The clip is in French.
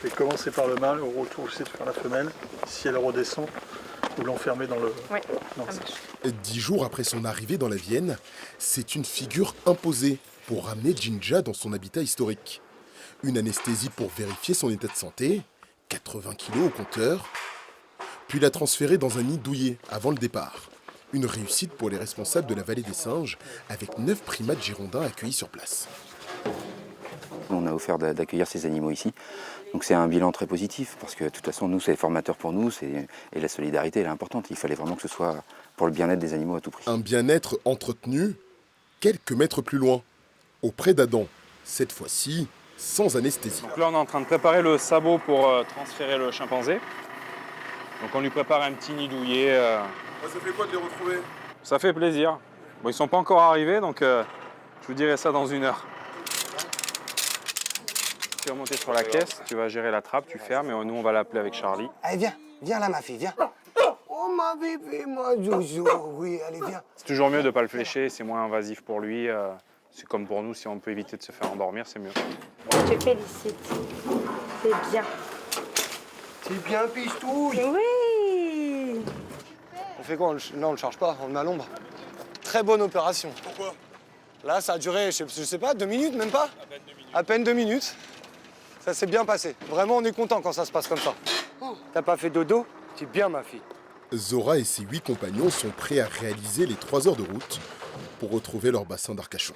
Je vais commencer par le mâle, au retour j'essaie de faire la femelle. Si elle redescend, vous l'enfermez dans le... Ouais, dans le ça sac. marche. 10 jours après son arrivée dans la Vienne, c'est une figure imposée pour ramener Jinja dans son habitat historique. Une anesthésie pour vérifier son état de santé, 80 kilos au compteur, puis la transférer dans un nid douillet avant le départ. Une réussite pour les responsables de la vallée des singes, avec 9 primates girondins accueillis sur place. On a offert d'accueillir ces animaux ici. Donc c'est un bilan très positif, parce que de toute façon, nous, c'est formateur pour nous, et la solidarité, elle est importante. Il fallait vraiment que ce soit pour le bien-être des animaux à tout prix. Un bien-être entretenu quelques mètres plus loin, auprès d'Adam. Cette fois-ci, sans anesthésie. Donc là, on est en train de préparer le sabot pour transférer le chimpanzé. Donc on lui prépare un petit nid douillet. Ça fait quoi de les retrouver? Ça fait plaisir. Bon, ils sont pas encore arrivés, donc je vous dirai ça dans 1 heure. Tu vas monter sur la caisse, tu vas gérer la trappe, tu fermes, et nous, on va l'appeler avec Charlie. Allez, viens là, ma fille, viens. Oh, ma bébé, mon joujou. Oui, allez, viens. C'est toujours mieux de ne pas le flécher, c'est moins invasif pour lui. C'est comme pour nous, si on peut éviter de se faire endormir, c'est mieux. Je te félicite. C'est bien. C'est bien, pistouille. Oui. On fait quoi? Non, on le charge pas, on le met à l'ombre. Très bonne opération. Pourquoi? Là, ça a duré, je sais pas, 2 minutes, même pas? À peine 2 minutes. Ça s'est bien passé. Vraiment, on est content quand ça se passe comme ça. T'as pas fait dodo? C'est bien, ma fille. Zora et ses 8 compagnons sont prêts à réaliser les 3 heures de route pour retrouver leur bassin d'Arcachon.